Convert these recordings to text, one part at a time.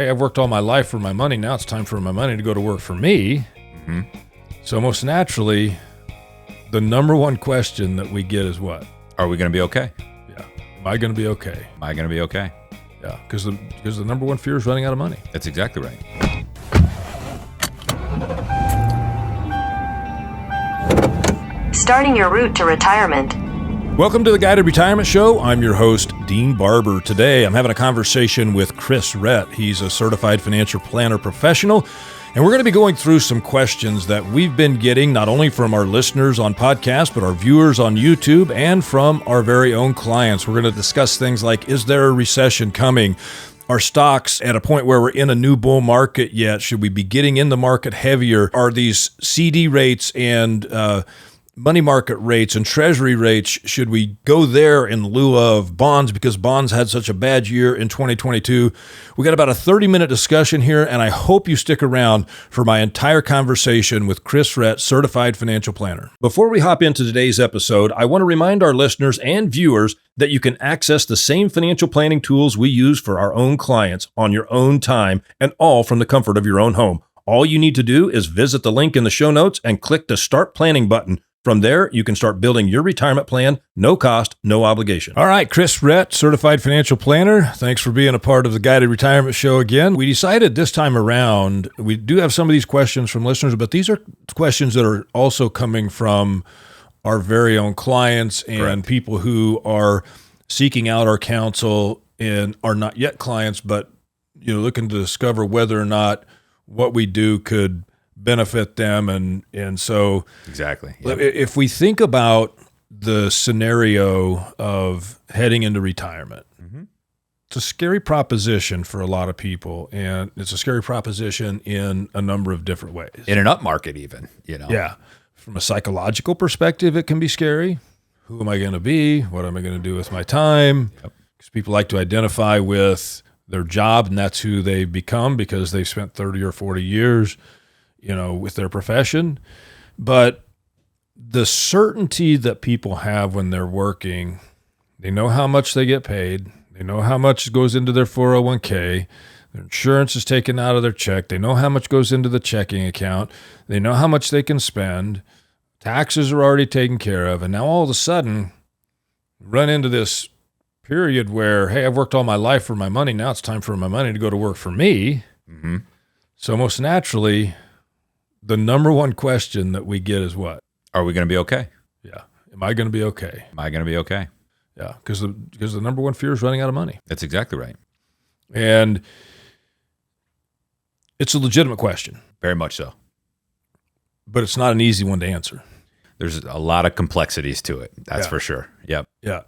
Hey, I've worked all my life for my money. Now it's time for my money to go to work for me. Mm-hmm. So most naturally, the number one question that we get is what? Are we going to be okay? Yeah. Am I going to be okay? Am I going to be okay? Yeah. Because the number one fear is running out of money. That's exactly right. Starting your route to retirement. Welcome to the Guided Retirement Show. I'm your host, Dean Barber. Today, I'm having a conversation with Rett. He's a certified financial planner professional, and we're going to be going through some questions that we've been getting not only from our listeners on podcasts, but our viewers on YouTube and from our very own clients. We're going to discuss things like, is there a recession coming? Are stocks at a point where we're in a new bull market yet? Should we be getting in the market heavier? Are these CD rates and money market rates and treasury rates, should we go there in lieu of bonds because bonds had such a bad year in 2022? We got about a 30-minute discussion here, and I hope you stick around for my entire conversation with Rett, certified financial planner. Before we hop into today's episode, I want to remind our listeners and viewers that you can access the same financial planning tools we use for our own clients on your own time, and all from the comfort of your own home. All you need to do is visit the link in the show notes and click the Start Planning button. From there, you can start building your retirement plan, no cost, no obligation. All right, Rett, certified financial planner. Thanks for being a part of the Guided Retirement Show again. We decided this time around, we do have some of these questions from listeners, but these are questions that are also coming from our very own clients and Correct. People who are seeking out our counsel and are not yet clients, but looking to discover whether or not what we do could benefit them. And so Exactly. Yep. if we think about the scenario of heading into retirement, it's a scary proposition for a lot of people, and it's a scary proposition in a number of different ways. In an up market even, Yeah. From a psychological perspective, it can be scary. Who am I going to be? What am I going to do with my time? Because people like to identify with their job, and that's who they become because they've spent 30 or 40 years with their profession. But the certainty that people have when they're working, they know how much they get paid. They know how much goes into their 401k. Their insurance is taken out of their check. They know how much goes into the checking account. They know how much they can spend. Taxes are already taken care of. And now all of a sudden, run into this period where, hey, I've worked all my life for my money. Now it's time for my money to go to work for me. Mm-hmm. So most naturally, the number one question that we get is what? Are we going to be okay? Yeah. Am I going to be okay? Am I going to be okay? Yeah. Because the number one fear is running out of money. That's exactly right. And it's a legitimate question. Very much so. But it's not an easy one to answer. There's a lot of complexities to it. That's for sure. Yep. Yeah.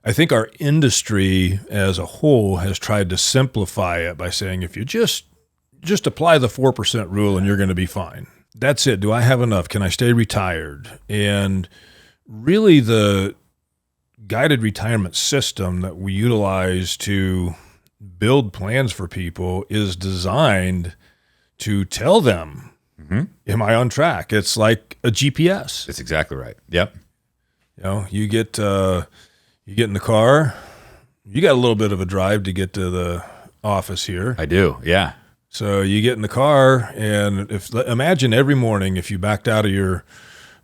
I think our industry as a whole has tried to simplify it by saying if you just apply the 4% rule and you're going to be fine. That's it. Do I have enough? Can I stay retired? And really the guided retirement system that we utilize to build plans for people is designed to tell them, am I on track? It's like a GPS. That's exactly right. Yep. You get in the car. You got a little bit of a drive to get to the office here. I do. Yeah. So you get in the car, and imagine every morning if you backed out of your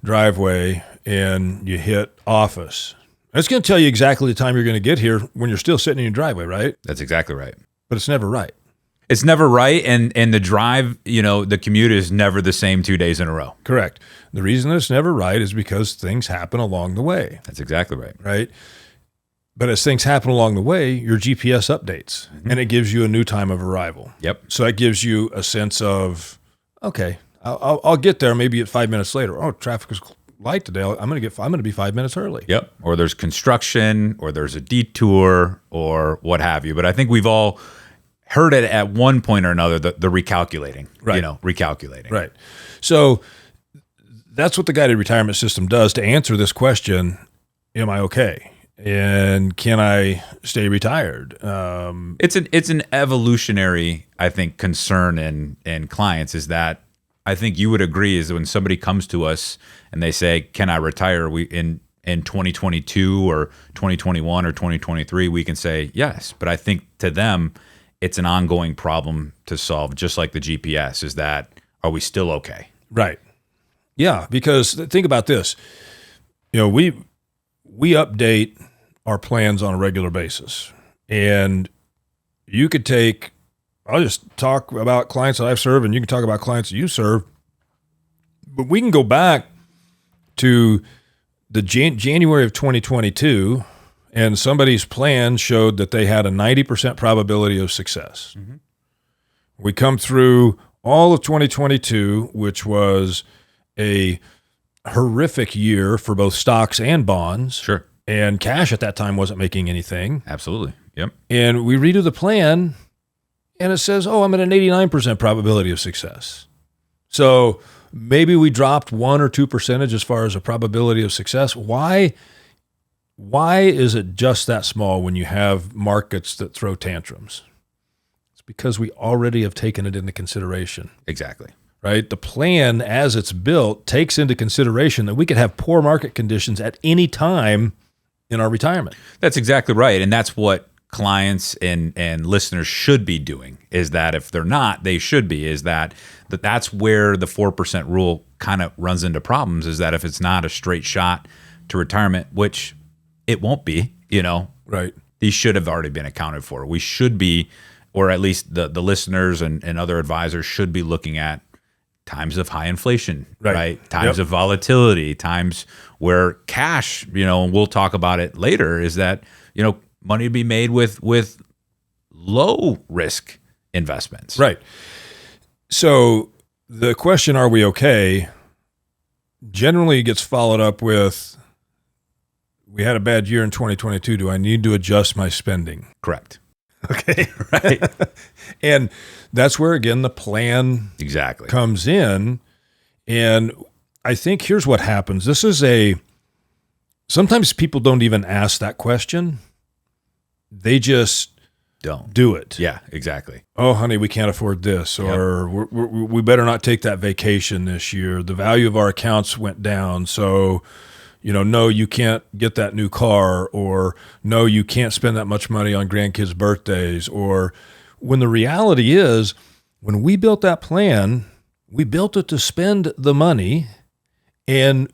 driveway and you hit office. It's going to tell you exactly the time you're going to get here when you're still sitting in your driveway, right? That's exactly right. But it's never right. It's never right, and the drive, the commute is never the same 2 days in a row. Correct. The reason it's never right is because things happen along the way. That's exactly right. Right? But as things happen along the way, your GPS updates, and it gives you a new time of arrival. Yep. So that gives you a sense of, okay, I'll get there maybe at 5 minutes later. Oh, traffic is light today. I'm going to be 5 minutes early. Yep. Or there's construction, or there's a detour, or what have you. But I think we've all heard it at one point or another, the recalculating. Right. Recalculating. Right. So that's what the guided retirement system does to answer this question: am I okay? And can I stay retired? It's an evolutionary, I think, concern in clients is that I think you would agree is that when somebody comes to us and they say, "Can I retire?" We in 2022 or 2021 or 2023, we can say yes. But I think to them, it's an ongoing problem to solve, just like the GPS, is that, are we still okay? Right. Yeah, because think about this. We update our plans on a regular basis. And you could I'll just talk about clients that I've served, and you can talk about clients that you serve. But we can go back to the January of 2022, and somebody's plan showed that they had a 90% probability of success. Mm-hmm. We come through all of 2022, which was a horrific year for both stocks and bonds. Sure. And cash at that time wasn't making anything. Absolutely. Yep. And we redo the plan, and it says, I'm at an 89% probability of success. So maybe we dropped 1 or 2% as far as a probability of success. Why is it just that small when you have markets that throw tantrums? It's because we already have taken it into consideration. Exactly. Right? The plan, as it's built, takes into consideration that we could have poor market conditions at any time in our retirement. That's exactly right. And that's what clients and listeners should be doing, is that if they're not, they should be, is that's where the 4% rule kind of runs into problems, is that if it's not a straight shot to retirement, which it won't be, right? These should have already been accounted for. We should be, or at least the listeners and other advisors should be looking at times of high inflation, right? Times of volatility, times where cash, and we'll talk about it later, is that, money to be made with low risk investments. Right. So the question, are we okay, generally gets followed up with, we had a bad year in 2022. Do I need to adjust my spending? Correct. Okay. Right. And that's where, again, the plan exactly comes in. And I think here's what happens. Sometimes people don't even ask that question. They just don't do it. Yeah, exactly. Oh, honey, we can't afford this, or we better not take that vacation this year. The value of our accounts went down. So, no, you can't get that new car, or no, you can't spend that much money on grandkids' birthdays. Or when the reality is, when we built that plan, we built it to spend the money, and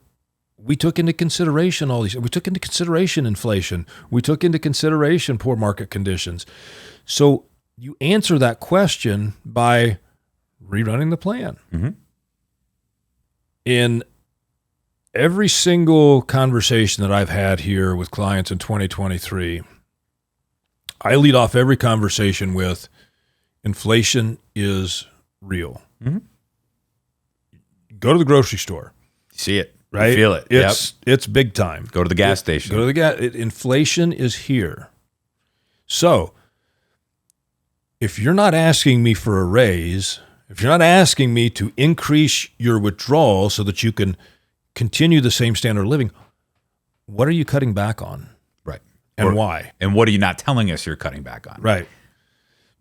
we took into consideration all these. We took into consideration inflation. We took into consideration poor market conditions. So you answer that question by rerunning the plan. Mm-hmm. In every single conversation that I've had here with clients in 2023, I lead off every conversation with, inflation is real. Mm-hmm. Go to the grocery store. See it. Right? You feel it. It's big time. Go to the gas station. Go to the gas. Inflation is here. So if you're not asking me for a raise, if you're not asking me to increase your withdrawal so that you can continue the same standard of living, what are you cutting back on? Right. And why? And what are you not telling us you're cutting back on? Right.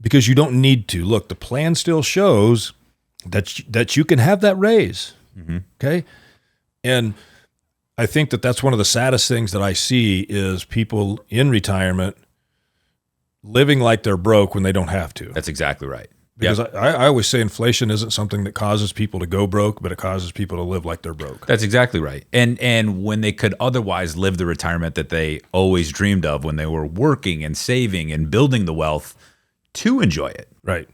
Because you don't need to. Look, the plan still shows that you can have that raise. Mm-hmm. Okay? And I think that's one of the saddest things that I see is people in retirement living like they're broke when they don't have to. That's exactly right. Because I always say inflation isn't something that causes people to go broke, but it causes people to live like they're broke. That's exactly right. And when they could otherwise live the retirement that they always dreamed of when they were working and saving and building the wealth to enjoy it. Right.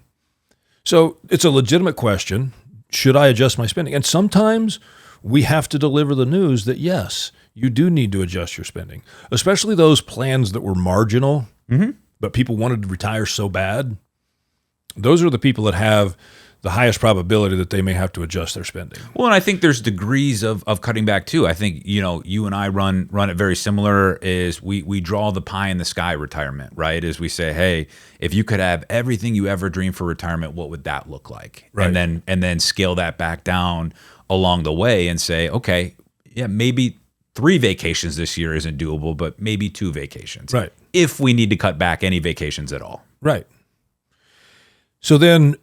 So it's a legitimate question. Should I adjust my spending? And sometimes we have to deliver the news that, yes, you do need to adjust your spending, especially those plans that were marginal, but people wanted to retire so bad. Those are the people that have the highest probability that they may have to adjust their spending. Well, and I think there's degrees of cutting back too. I think, you and I run it very similar, is we draw the pie in the sky retirement, right? As we say, hey, if you could have everything you ever dreamed for retirement, what would that look like? Right. And then scale that back down along the way and say, okay, yeah, maybe 3 vacations this year isn't doable, but maybe 2 vacations. Right. If we need to cut back any vacations at all. Right. So then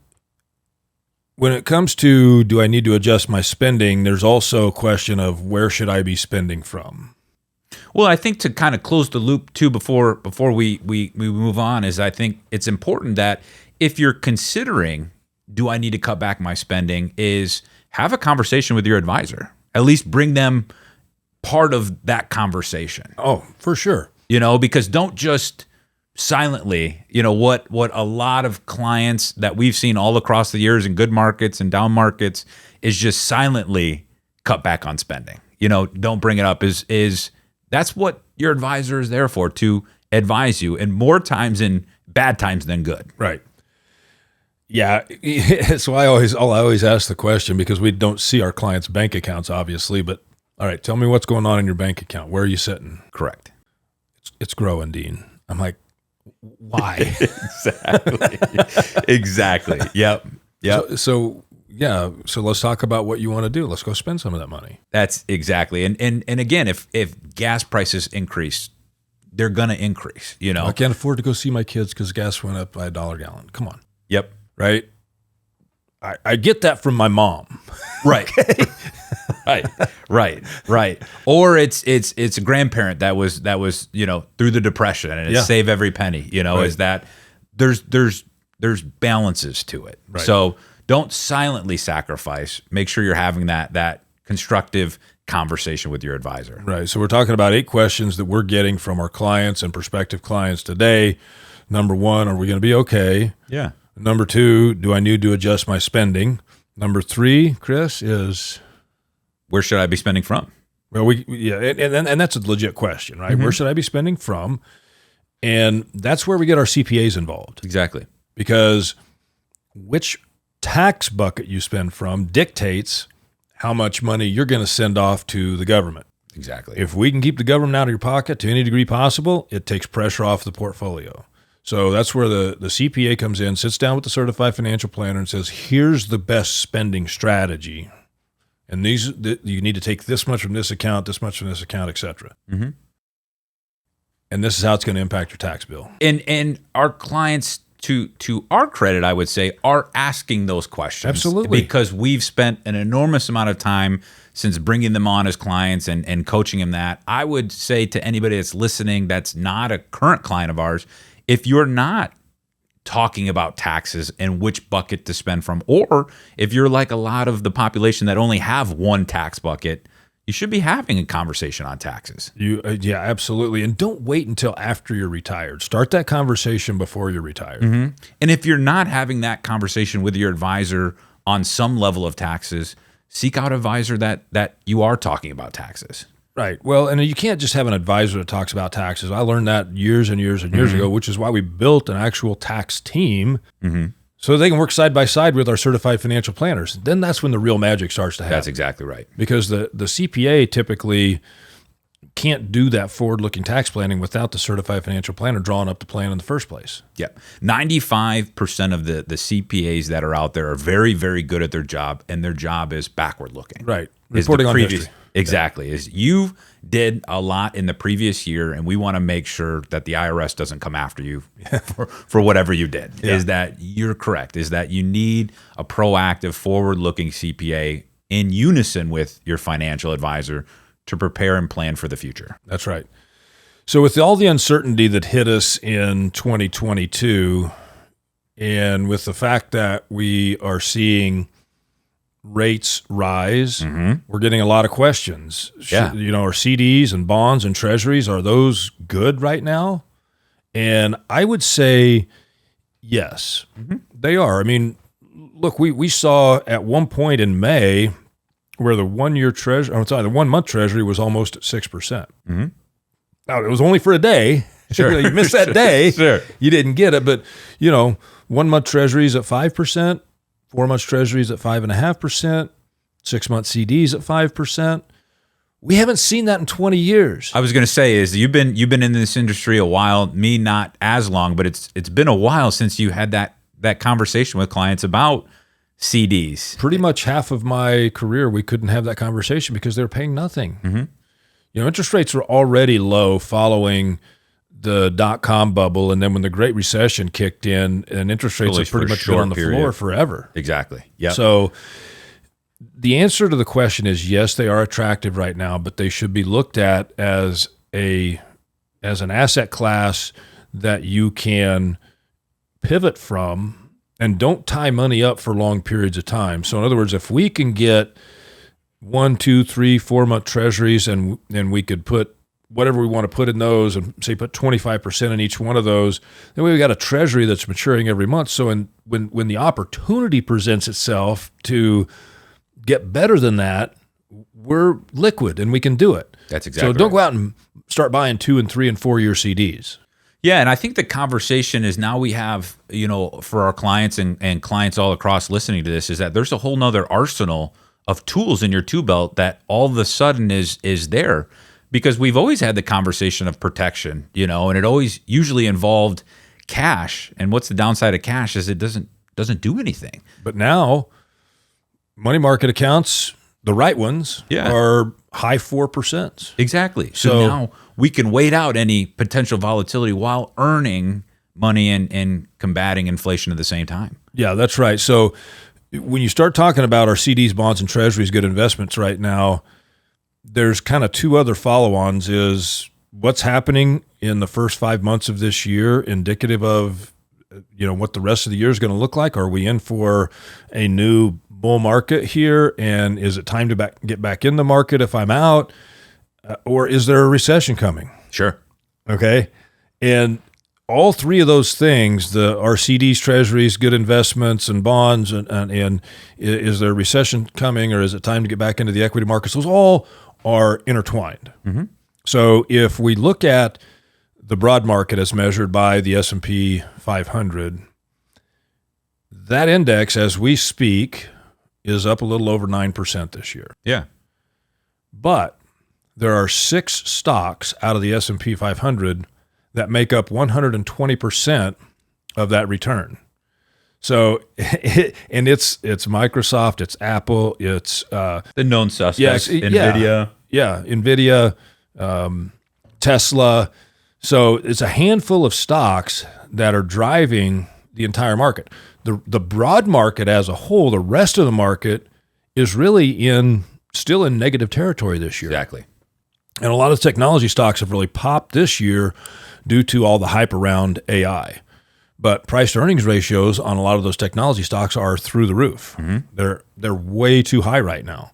when it comes to, do I need to adjust my spending, there's also a question of, where should I be spending from? Well, I think to kind of close the loop too, before we move on, is I think it's important that if you're considering, do I need to cut back my spending, is have a conversation with your advisor. At least bring them part of that conversation. Oh, for sure. Because don't just silently, what a lot of clients that we've seen all across the years in good markets and down markets is just silently cut back on spending. Don't bring it up, is that's what your advisor is there for, to advise you, and more times in bad times than good. Right. Yeah. So I always ask the question, because we don't see our clients' bank accounts, obviously, but all right, tell me what's going on in your bank account. Where are you sitting? Correct. It's growing, Dean. I'm like, why? Exactly. Yep. So let's talk about what you want to do. Let's go spend some of that money. That's exactly. And again, if gas prices increase, they're going to increase, I can't afford to go see my kids because gas went up by $1 a gallon. Come on. Yep. Right. I get that from my mom. Right. Right. Or it's a grandparent that was through the Depression, and it's save every penny, right. Is that there's balances to it. Right. So don't silently sacrifice. Make sure you're having that constructive conversation with your advisor. Right. So we're talking about 8 questions that we're getting from our clients and prospective clients today. Number 1, are we going to be okay? Yeah. Number 2, do I need to adjust my spending? Number 3, Chris, is where should I be spending from? Well, and that's a legit question, right? Mm-hmm. Where should I be spending from? And that's where we get our CPAs involved. Exactly. Because which tax bucket you spend from dictates how much money you're going to send off to the government. Exactly. If we can keep the government out of your pocket to any degree possible, it takes pressure off the portfolio. So that's where the CPA comes in, sits down with the certified financial planner and says, here's the best spending strategy. And you need to take this much from this account, this much from this account, et cetera. Mm-hmm. And this is how it's going to impact your tax bill. And our clients, to our credit, I would say, are asking those questions. Absolutely. Because we've spent an enormous amount of time since bringing them on as clients and coaching them that. I would say to anybody that's listening that's not a current client of ours, if you're not talking about taxes and which bucket to spend from, or if you're like a lot of the population that only have one tax bucket, you should be having a conversation on taxes. Yeah, absolutely. And don't wait until after you're retired. Start that conversation before you're retired. Mm-hmm. And if you're not having that conversation with your advisor on some level of taxes, seek out an advisor that you are talking about taxes. Right. Well, and you can't just have an advisor that talks about taxes. I learned that years and years and years ago, which is why we built an actual tax team so they can work side by side with our certified financial planners. Then that's when the real magic starts to happen. That's exactly right. Because the CPA typically can't do that forward-looking tax planning without the certified financial planner drawing up the plan in the first place. Yep. 95% of the CPAs that are out there are very, very good at their job, and their job is backward-looking. Right. Reporting on history. Exactly. Is you did a lot in the previous year, and we want to make sure that the IRS doesn't come after you for whatever you did. Yeah. Is that you're correct? Is that you need a proactive, forward-looking CPA in unison with your financial advisor to prepare and plan for the future. That's right. So with all the uncertainty that hit us in 2022, and with the fact that we are seeing rates rise, we're getting a lot of questions. Yeah. Are CDs and bonds and treasuries, are those good right now? And I would say yes, they are. I mean, look, we saw at one point in May where the 1 month treasury was almost at 6%. Now, it was only for a day. Sure. You missed that day. Sure. You didn't get it. But, 1 month treasuries at 5%, 4 month treasuries at 5.5%, 6 month CDs at 5%. We haven't seen that in 20 years. I was going to say is you've been in this industry a while, me not as long, but it's been a while since you had that conversation with clients about CDs. Pretty much half of my career, we couldn't have that conversation because they were paying nothing. Interest rates were already low following the dot-com bubble, and then when the Great Recession kicked in, and interest rates have pretty much been on the floor forever. Exactly. Yeah. So the answer to the question is yes, they are attractive right now, but they should be looked at as an asset class that you can pivot from and don't tie money up for long periods of time. So in other words, if we can get 1, 2, 3, 4-month treasuries and we could put whatever we want to put in those and say put 25% in each one of those, then we've got a treasury that's maturing every month. So when the opportunity presents itself to get better than that, we're liquid and we can do it. That's exactly So don't right. go out and start buying 2 and 3 and 4 year CDs. Yeah, and I think the conversation is now we have, for our clients and clients all across listening to this, is that there's a whole nother arsenal of tools in your tool belt that all of a sudden is there. Because we've always had the conversation of protection, and it always usually involved cash. And what's the downside of cash is it doesn't do anything. But now money market accounts, the right ones, are high 4%. Exactly. So now we can wait out any potential volatility while earning money and combating inflation at the same time. Yeah, that's right. So when you start talking about our CDs, bonds, and treasuries, good investments right now, there's kind of 2 other follow-ons. Is what's happening in the first 5 months of this year indicative of what the rest of the year is going to look like? Are we in for a new bull market here, and is it time to get back in the market if I'm out, or is there a recession coming? Sure. Okay, and all 3 of those things, our CDs, treasuries, good investments, and bonds, and is there a recession coming, or is it time to get back into the equity markets? Those all are intertwined. Mm-hmm. So if we look at the broad market as measured by the S&P 500, that index as we speak is up a little over 9% this year. Yeah. But there are 6 stocks out of the S&P 500 that make up 120% of that return. So, and it's Microsoft, it's Apple, it's the known suspects, yes, NVIDIA. NVIDIA, Tesla. So it's a handful of stocks that are driving the entire market. The broad market as a whole, the rest of the market is really still in negative territory this year. Exactly. And a lot of technology stocks have really popped this year due to all the hype around AI. But price to earnings ratios on a lot of those technology stocks are through the roof. Mm-hmm. They're way too high right now.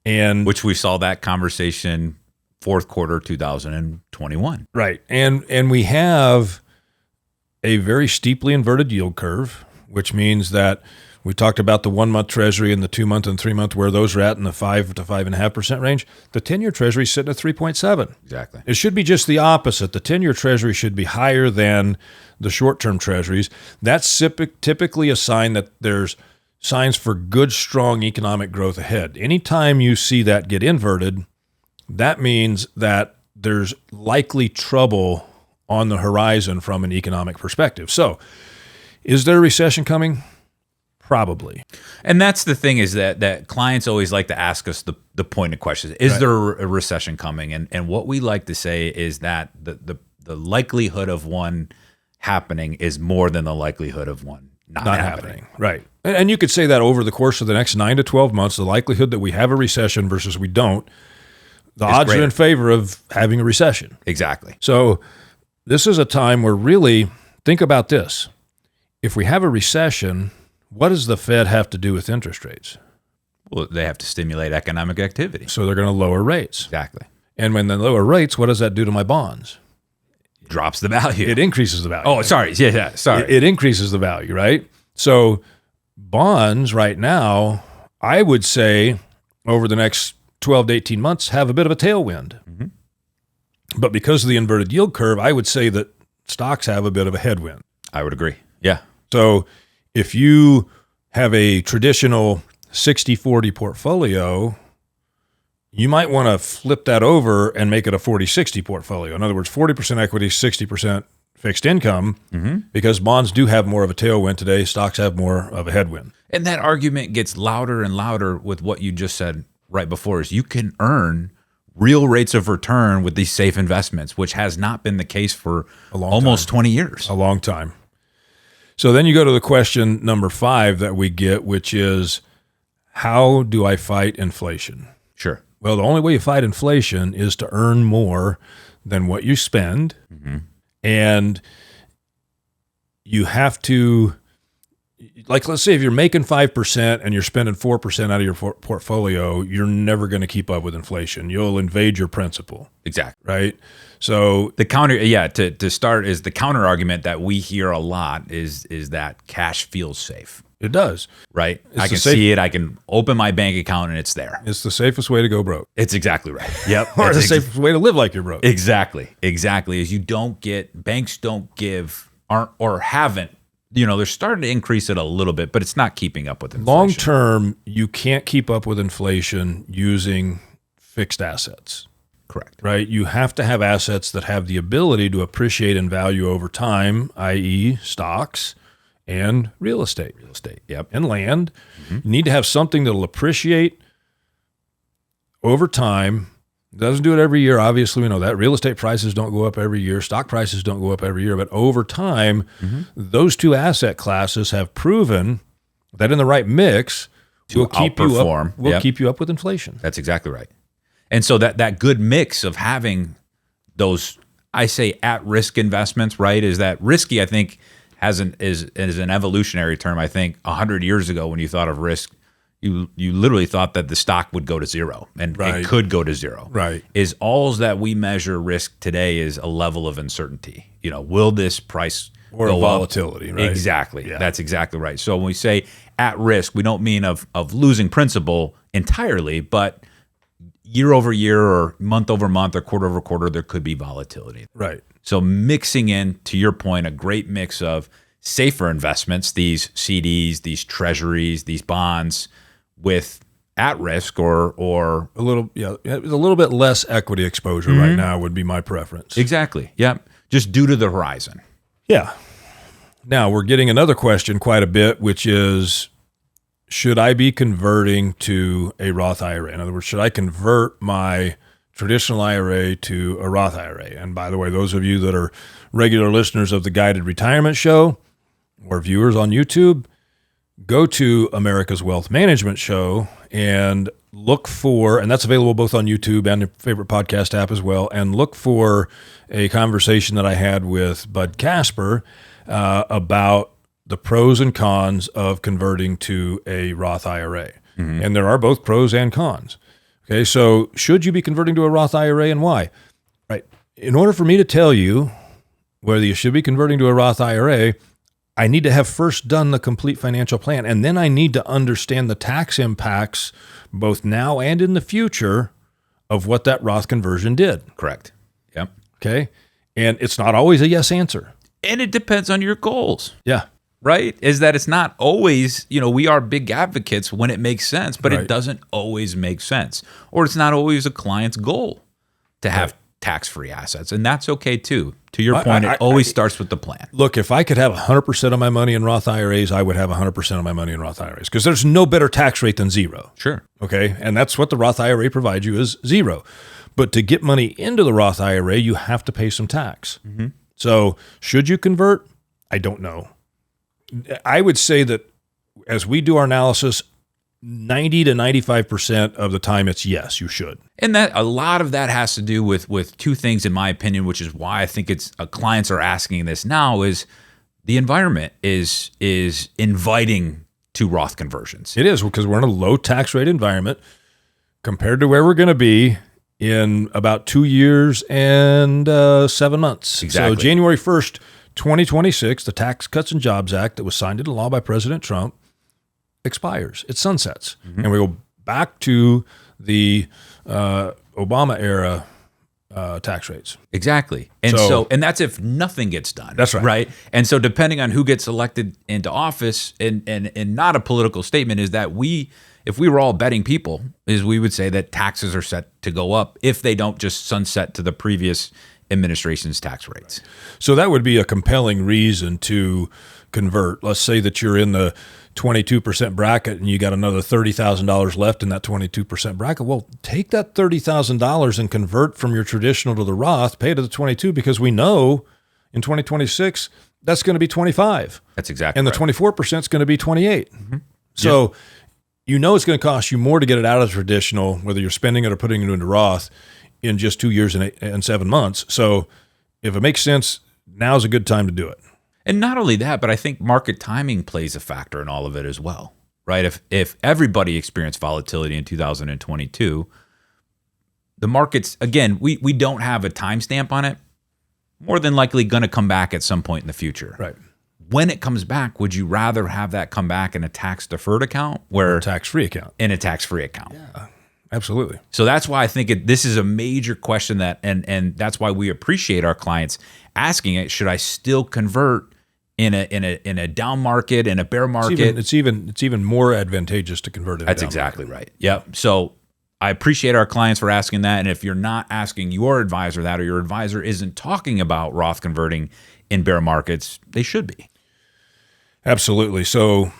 And which we saw that conversation fourth quarter 2021. Right. And we have a very steeply inverted yield curve, which means that we talked about the 1-month treasury and the 2-month and 3-month, where those are at in the 5 to 5.5% range. The 10-year treasury is sitting at 3.7. Exactly. It should be just the opposite. The 10-year treasury should be higher than the short-term treasuries. That's typically a sign that there's signs for good, strong economic growth ahead. Anytime you see that get inverted, that means that there's likely trouble on the horizon from an economic perspective. So, is there a recession coming? Probably. And that's the thing, is that clients always like to ask us the pointed questions. Is there a recession coming? And what we like to say is that the likelihood of one happening is more than the likelihood of one not happening. Right. And you could say that over the course of the next 9 to 12 months, the likelihood that we have a recession versus we don't, the odds are in favor of having a recession. Exactly. So this is a time where really, think about this. If we have a recession, what does the Fed have to do with interest rates? Well, they have to stimulate economic activity. So they're going to lower rates. Exactly. And when they lower rates, what does that do to my bonds? Drops the value. It increases the value. Oh, sorry. Yeah, sorry. It increases the value, right? So bonds right now, I would say over the next 12 to 18 months have a bit of a tailwind. Mm-hmm. But because of the inverted yield curve, I would say that stocks have a bit of a headwind. I would agree. Yeah. So if you have a traditional 60-40 portfolio, you might want to flip that over and make it a 40-60 portfolio. In other words, 40% equity, 60% fixed income, because bonds do have more of a tailwind today. Stocks have more of a headwind. And that argument gets louder and louder with what you just said right before, is you can earn real rates of return with these safe investments, which has not been the case for almost 20 years. A long time. So then you go to the question number 5 that we get, which is, how do I fight inflation? Sure. Well, the only way you fight inflation is to earn more than what you spend. And you have to, like, let's say if you're making 5% and you're spending 4% out of your portfolio, you're never going to keep up with inflation. You'll invade your principal. Exactly. Right? So the counter, to start, is the counter argument that we hear a lot is that cash feels safe. It does. Right? I can see it. I can open my bank account and it's there. It's the safest way to go broke. It's exactly right. Yep. Or the safest way to live like you're broke. Exactly. Is banks don't give, aren't, or haven't, they're starting to increase it a little bit, but it's not keeping up with inflation. Long term, you can't keep up with inflation using fixed assets. Correct. Right? You have to have assets that have the ability to appreciate in value over time, i.e. stocks and real estate. Yep. And land. You need to have something that'll appreciate over time. It doesn't do it every year. Obviously, we know that. Real estate prices don't go up every year. Stock prices don't go up every year. But over time, those two asset classes have proven that in the right mix will keep you up with inflation. That's exactly right. And so that good mix of having those, I say, at-risk investments, right, is that risky, I think, is an evolutionary term. I think 100 years ago when you thought of risk, you literally thought that the stock would go to zero and it could go to zero. Right. Is all that we measure risk today is a level of uncertainty. Will this price or go volatility, up? Right? Exactly. Yeah. That's exactly right. So when we say at risk, we don't mean of losing principal entirely, but year over year or month over month or quarter over quarter, there could be volatility. Right. So mixing in, to your point, a great mix of safer investments, these CDs, these treasuries, these bonds, with at risk or a little bit less equity exposure right now would be my preference. Exactly. Yep. Just due to the horizon. Yeah. Now we're getting another question quite a bit, which is, should I be converting to a Roth IRA? In other words, should I convert my traditional IRA to a Roth IRA? And by the way, those of you that are regular listeners of the Guided Retirement Show or viewers on YouTube, go to America's Wealth Management Show and look for, and that's available both on YouTube and your favorite podcast app as well, and look for a conversation that I had with Bud Casper about the pros and cons of converting to a Roth IRA. And there are both pros and cons. Okay, so should you be converting to a Roth IRA and why? Right. In order for me to tell you whether you should be converting to a Roth IRA, I need to have first done the complete financial plan, and then I need to understand the tax impacts both now and in the future of what that Roth conversion did. Correct. Yep. Okay. And it's not always a yes answer. And it depends on your goals. Yeah. Right? Is that it's not always, we are big advocates when it makes sense, but it doesn't always make sense. Or it's not always a client's goal to have tax-free assets. And that's okay too. To your point, it always starts with the plan. Look, if I could have 100% of my money in Roth IRAs, I would have 100% of my money in Roth IRAs because there's no better tax rate than zero. Sure. Okay. And that's what the Roth IRA provides you is zero. But to get money into the Roth IRA, you have to pay some tax. So should you convert? I don't know. I would say that as we do our analysis, 90 to 95% of the time it's yes, you should. And that a lot of that has to do with two things, in my opinion, which is why I think it's clients are asking this now, is the environment is inviting to Roth conversions. It is, because we're in a low tax rate environment compared to where we're going to be in about 2 years and 7 months. Exactly. So January 1st, 2026, the Tax Cuts and Jobs Act that was signed into law by President Trump expires. It sunsets. And we go back to the Obama era tax rates. Exactly. And and that's if nothing gets done. That's right. Right. And so depending on who gets elected into office, and not a political statement, is that if we were all betting people, is we would say that taxes are set to go up if they don't just sunset to the previous administration's tax rates. So that would be a compelling reason to convert. Let's say that you're in the 22% bracket and you got another $30,000 left in that 22% bracket. Well, take that $30,000 and convert from your traditional to the Roth, pay it to the 22, because we know in 2026 that's going to be 25. That's exactly. And the 24% is going to be 28. So it's going to cost you more to get it out of the traditional, whether you're spending it or putting it into Roth, in just 2 years and 7 months. So if it makes sense, now's a good time to do it. And not only that, but I think market timing plays a factor in all of it as well, right? If everybody experienced volatility in 2022, the markets, again, we don't have a timestamp on it, more than likely going to come back at some point in the future. Right. When it comes back, would you rather have that come back in a tax-deferred account or a tax-free account? In a tax-free account. Yeah, absolutely. So that's why I think this is a major question that, and that's why we appreciate our clients asking it. Should I still convert in a down market, in a bear market? It's even more advantageous to convert in That's a down exactly market. right. Yep. So I appreciate our clients for asking that. And if you're not asking your advisor that, or your advisor isn't talking about Roth converting in bear markets, they should be. Absolutely. So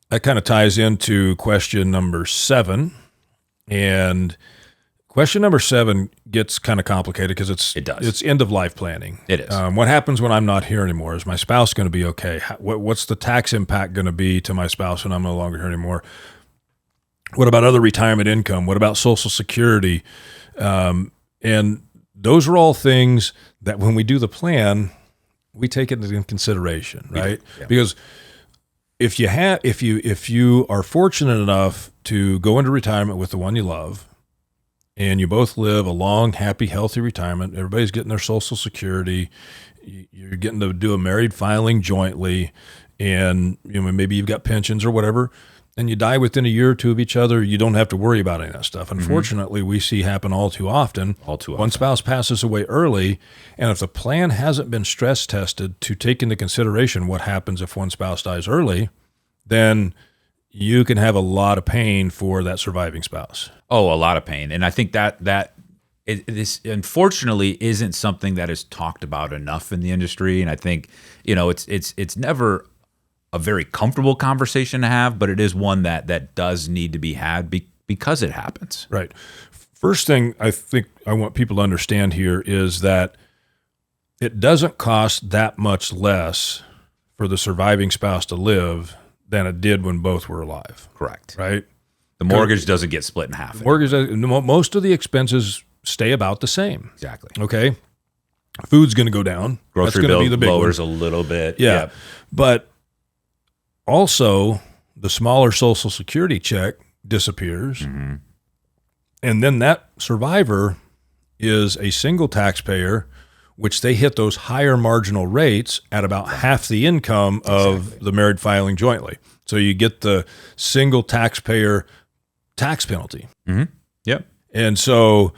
that kind of ties into question number 7. And question number 7 gets kind of complicated because it's end of life planning. It is. What happens when I'm not here anymore? Is my spouse going to be okay? What's the tax impact going to be to my spouse when I'm no longer here anymore? What about other retirement income? What about Social Security? And those are all things that when we do the plan, we take it into consideration, right? Yeah. Because if you are fortunate enough to go into retirement with the one you love, and you both live a long, happy, healthy retirement, everybody's getting their Social Security, you're getting to do a married filing jointly, and maybe you've got pensions or whatever, and you die within a year or two of each other, you don't have to worry about any of that stuff. Unfortunately, we see happen all too often. One spouse passes away early, and if the plan hasn't been stress tested to take into consideration what happens if one spouse dies early, then you can have a lot of pain for that surviving spouse. Oh, a lot of pain. And I think that this unfortunately isn't something that is talked about enough in the industry. And I think, it's never a very comfortable conversation to have, but it is one that does need to be had because it happens. Right. First thing I think I want people to understand here is that it doesn't cost that much less for the surviving spouse to live than it did when both were alive. Correct. Right? The mortgage doesn't get split in half. Most of the expenses stay about the same. Exactly. Okay? Food's going to go down. Grocery bill lowers a little bit. Yeah. Yep. But also, the smaller Social Security check disappears. Mm-hmm. And then that survivor is a single taxpayer, which they hit those higher marginal rates at about half the income of the married filing jointly. So you get the single taxpayer tax penalty. Mm-hmm. Yep. And so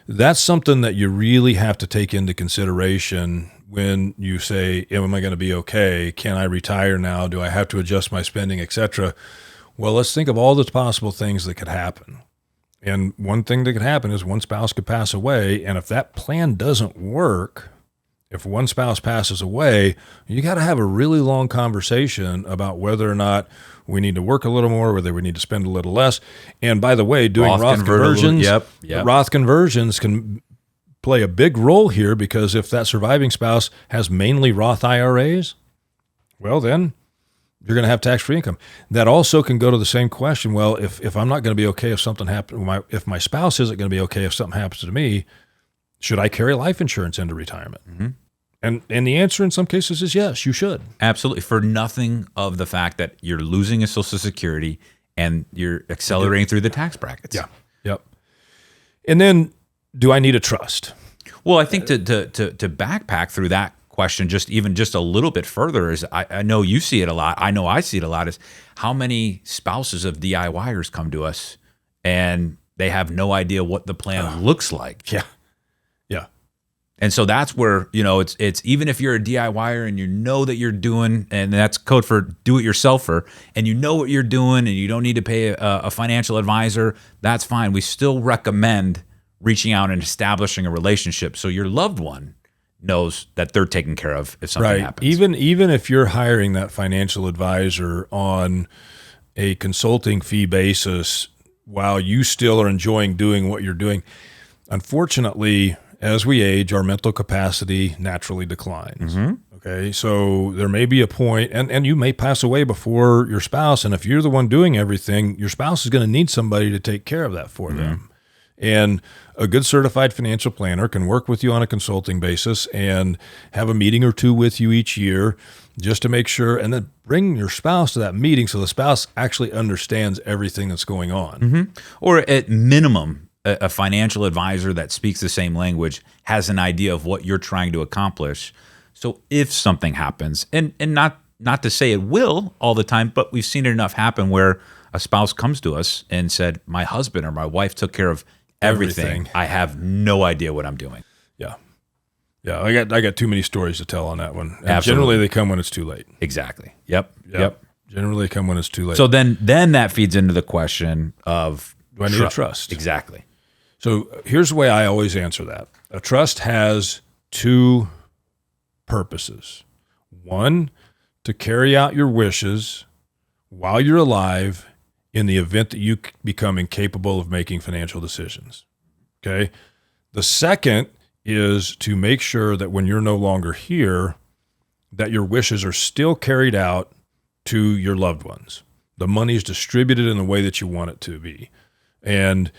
that's something that you really have to take into consideration when you say, am I going to be okay? Can I retire now? Do I have to adjust my spending, et cetera? Well, let's think of all the possible things that could happen. And one thing that could happen is one spouse could pass away. And if that plan doesn't work, if one spouse passes away, you got to have a really long conversation about whether or not we need to work a little more, whether we need to spend a little less. And by the way, doing Roth conversions, Roth conversions can play a big role here, because if that surviving spouse has mainly Roth IRAs, well, then you're going to have tax-free income. That also can go to the same question. Well, if I'm not going to be okay if something happens, if my spouse isn't going to be okay if something happens to me, should I carry life insurance into retirement? Mm-hmm. And the answer in some cases is yes, you should. Absolutely. For nothing of the fact that you're losing a Social Security and you're accelerating through the tax brackets. Yeah. Yep. And then, do I need a trust? Well, I think to backpack through that question just a little bit further is, I know you see it a lot. I know I see it a lot, is how many spouses of DIYers come to us and they have no idea what the plan looks like. Yeah. Yeah. And so that's where, it's even if you're a DIYer and you know that you're doing, and that's code for do-it-yourselfer, and you know what you're doing and you don't need to pay a financial advisor, that's fine. We still recommend reaching out and establishing a relationship so your loved one knows that they're taken care of if something happens. Even if you're hiring that financial advisor on a consulting fee basis while you still are enjoying doing what you're doing, unfortunately, as we age, our mental capacity naturally declines. Mm-hmm. Okay, so there may be a point, and you may pass away before your spouse, and if you're the one doing everything, your spouse is going to need somebody to take care of that for them. And a good certified financial planner can work with you on a consulting basis and have a meeting or two with you each year just to make sure, and then bring your spouse to that meeting so the spouse actually understands everything that's going on. Mm-hmm. Or at minimum, a financial advisor that speaks the same language has an idea of what you're trying to accomplish. So if something happens, and not to say it will all the time, but we've seen it enough happen where a spouse comes to us and said, my husband or my wife took care of everything. I have no idea what I'm doing. Yeah. Yeah, I got too many stories to tell on that one. And Absolutely. generally, they come when it's too late. Exactly. Yep. Generally, they come when it's too late. So then that feeds into the question of, do I need a trust? Exactly. So here's the way I always answer that. A trust has two purposes. One, to carry out your wishes while you're alive in the event that you become incapable of making financial decisions. Okay? The second is to make sure that when you're no longer here, that your wishes are still carried out to your loved ones. The money is distributed in the way that you want it to be. And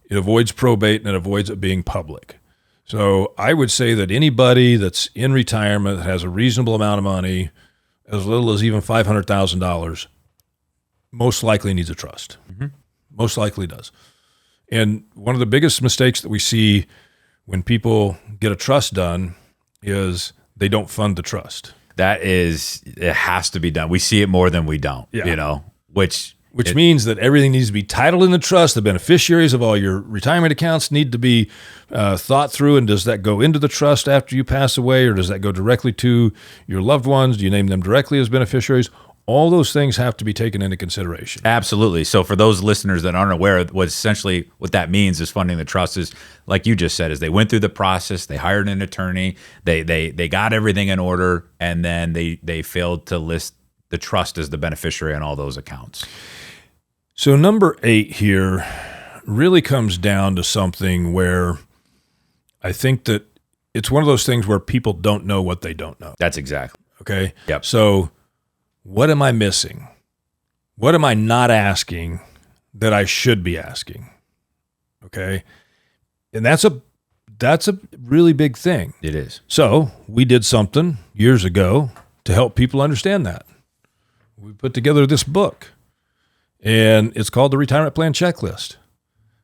it avoids probate and it avoids it being public. So I would say that anybody that's in retirement that has a reasonable amount of money, as little as even $500,000, most likely needs a trust. Mm-hmm. Most likely does. And one of the biggest mistakes that we see when people get a trust done is they don't fund the trust. It has to be done. We see it more than we don't, which means that everything needs to be titled in the trust. The beneficiaries of all your retirement accounts need to be thought through. And does that go into the trust after you pass away, or does that go directly to your loved ones? Do you name them directly as beneficiaries? All those things have to be taken into consideration. Absolutely. So for those listeners that aren't aware, what that means is funding the trust is, like you just said, is they went through the process, they hired an attorney, they got everything in order, and then they failed to list the trust as the beneficiary on all those accounts. So number 8 here really comes down to something where I think that it's one of those things where people don't know what they don't know. That's exactly. Okay? Yep. So what am I missing? What am I not asking that I should be asking? Okay? And that's a really big thing. It is. So we did something years ago to help people understand that. We put together this book, and it's called the Retirement Plan Checklist.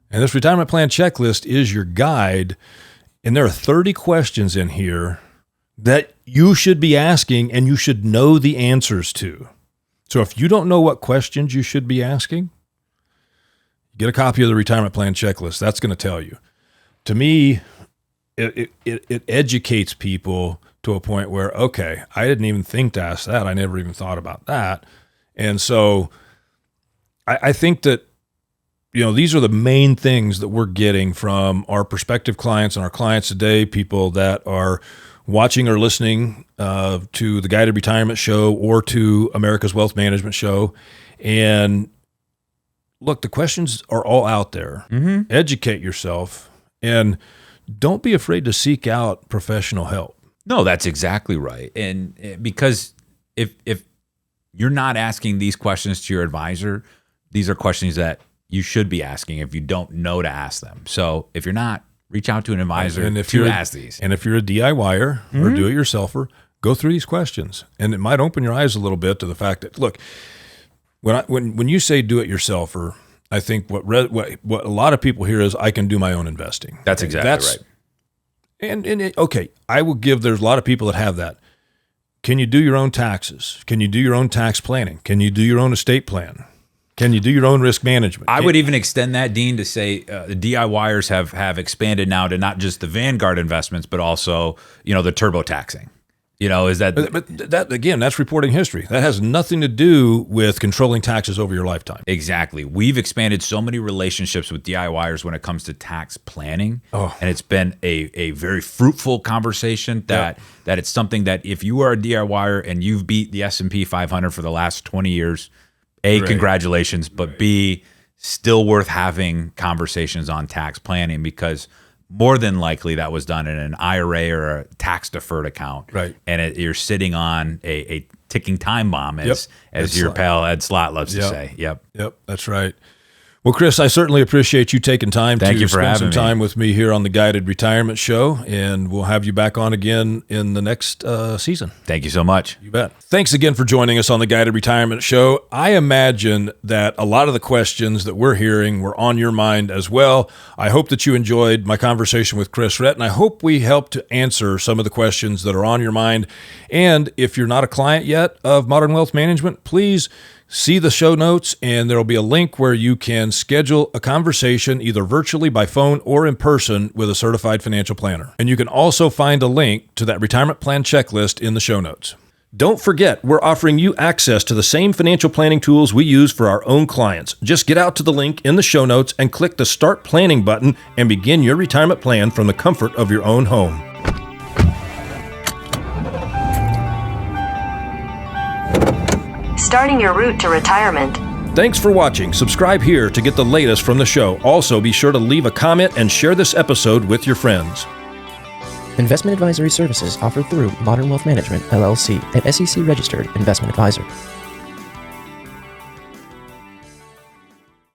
And this Retirement Plan Checklist is your guide, and there are 30 questions in here that you should be asking and you should know the answers to. So if you don't know what questions you should be asking, get a copy of the Retirement Plan Checklist. That's going to tell you. To me, it educates people to a point where, okay, I didn't even think to ask that. I never even thought about that. And so I think that, these are the main things that we're getting from our prospective clients and our clients today, people that are watching or listening to the Guided Retirement Show or to America's Wealth Management Show. And look, the questions are all out there. Mm-hmm. Educate yourself and don't be afraid to seek out professional help. No, that's exactly right. And because if you're not asking these questions to your advisor, these are questions that you should be asking if you don't know to ask them. So if you're not, reach out to an advisor to ask these. And if you're a DIYer or do-it-yourselfer, go through these questions. And it might open your eyes a little bit to the fact that, look, when you say do-it-yourselfer, I think what a lot of people hear is, I can do my own investing. That's exactly right. Okay, there's a lot of people that have that. Can you do your own taxes? Can you do your own tax planning? Can you do your own estate plan? Can you do your own risk management? I would even extend that, Dean, to say the DIYers have expanded now to not just the Vanguard investments, but also, the turbo taxing. Is that... But that, again, that's reporting history. That has nothing to do with controlling taxes over your lifetime. Exactly. We've expanded so many relationships with DIYers when it comes to tax planning. And it's been a very fruitful conversation that it's something that if you are a DIYer and you've beat the S&P 500 for the last 20 years, A, congratulations, but B, still worth having conversations on tax planning, because more than likely that was done in an IRA or a tax-deferred account. Right. And you're sitting on a ticking time bomb, as your pal Ed Slott loves to say. Yep. Yep, that's right. Well, Chris, I certainly appreciate you taking time Thank to you for spend some having time me. with me here on the Guided Retirement Show, and we'll have you back on again in the next season. Thank you so much. You bet. Thanks again for joining us on the Guided Retirement Show. I imagine that a lot of the questions that we're hearing were on your mind as well. I hope that you enjoyed my conversation with Chris Rett, and I hope we helped to answer some of the questions that are on your mind. And if you're not a client yet of Modern Wealth Management, please see the show notes, and there will be a link where you can schedule a conversation either virtually by phone or in person with a certified financial planner. And you can also find a link to that retirement plan checklist in the show notes. Don't forget, we're offering you access to the same financial planning tools we use for our own clients. Just get out to the link in the show notes and click the Start Planning button and begin your retirement plan from the comfort of your own home. Starting your route to retirement. Thanks for watching. Subscribe here to get the latest from the show. Also, be sure to leave a comment and share this episode with your friends. Investment advisory services offered through Modern Wealth Management, LLC, an SEC-registered investment advisor.